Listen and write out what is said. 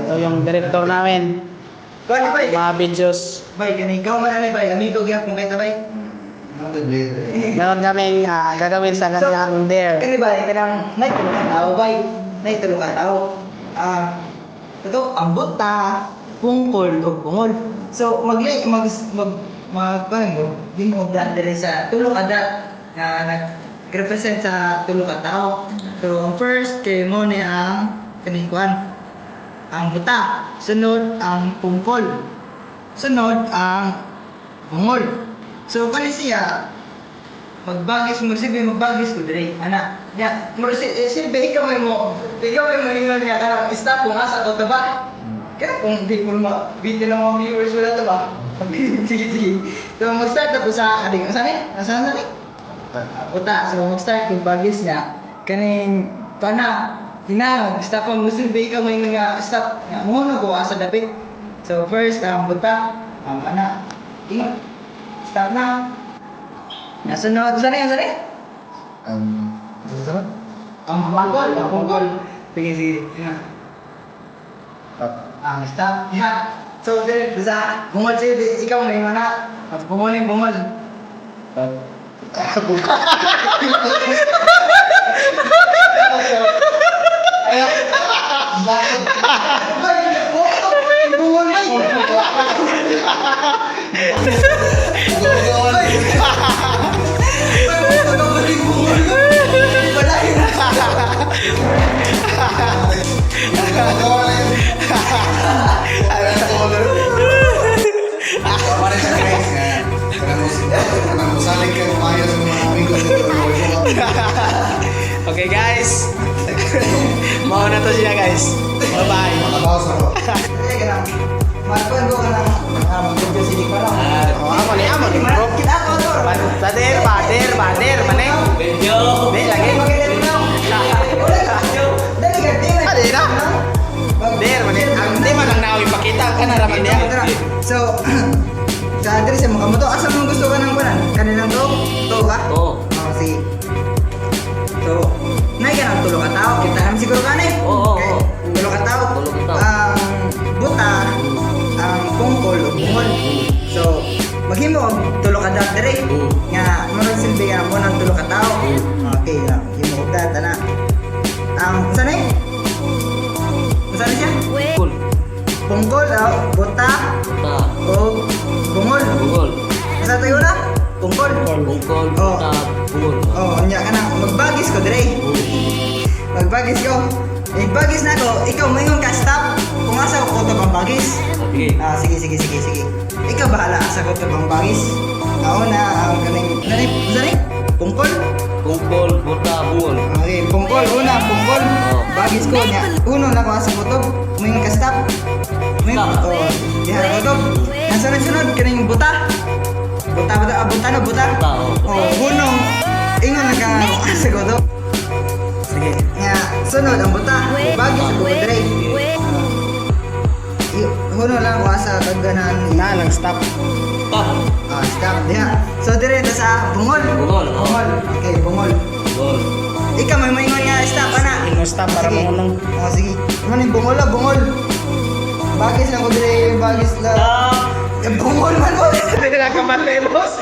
Ito yung director namin. Bakit ba? Mga videos. Bay, ganun ikaw man ba? Amigo gyud kung kaya bay. Meron kami gagawin sa kanyang there. Kani ba? Kanang night tulungan tao bay. Night tulungan tao. Ito ang buta, pungkol ug bungol. So mag paano din mo dire sa tulong ada na nag-represent sa tulong ka tao. So ang first kay mo ni ang kanikuan. Ang buta, sunod ang pungkol. Sunod ang bungol. So kani siya magbagis mo silbi magbagis ko dire ana. Ya, mo silbi ikaw mo ingon niya kana stop kung asa to ba. Kaya kung di mo video ng mga viewers wala to ba? Sige. So mag-start na po sa ading asan ni? Uta, so mag-start yung bagis niya. Kaning pana stop ang silbi ikaw mo ingon nga stop. Mo na ko asa dapit. So first ang buta, ang pana. Ingon. Start na. Nasunod. Saan yan? Susunod? Ang punggol. Sige. Yan. Ang stop. Yan. So, sa bungol siya, ikaw may mana. At bungol. Bakit? Bungol ba? Okay guys. Mau na to siya guys. Bye-bye. Marpan ko ka lang. Mag-video sini pa lang. Aman. Kita ko to. Bader, maneng. Video. Di lagi. Dali na. Der, ang di man lang nawi pakita ka na raman dia. So, sa address mo kamo to. Asa mo gusto ka ng kunan? Kanilang to? To ba? Oo. Sige. So, nay ka ng tulong ka tao. Kita naman siguro ka na eh. Oo. Tulong ka tao. Tulong ka tao. Ang buta, ang pungkol o bungol. So, maghimo ang tulong ka dati rin. Nga, marang silbi ka mo ng tulong ka tao. Okay, himo ko dati na. Saan eh? Saan siya? Cool. Pungkol, buta, o bungol. Sa tayo na? Pungkol. Nya ka na, magbagis ko dire. Magbagis ko. Magbagis na ko, ikaw maingon ka stop. Kung asa ko to pang bagis. Sige. Ikaw bahala asa ko to pang bagis. Ako na ang kaning sari? Pungkol. Okay, pungkol pungkol. Bagis ko nya. Uno na ko asa ko to. Maingon ka stop. Diha ko to. Sunod kaning buta. Buta. Gunong. Ingon na ka asa ko to. Sige. Nga, sunod ang buta. Bagis ko dire. Huno lang ko sa kaganan. Nag-stop. Stop diha. So dire ta sa bungol. Okay, bungol. Ikaw may maingon nga stop ana. Stop para Sige. mangunong. Sige. Ano yung bungol? Bagis lang ko dire, bagis lang. Bungol man mo. Hindi na kamatay, boss.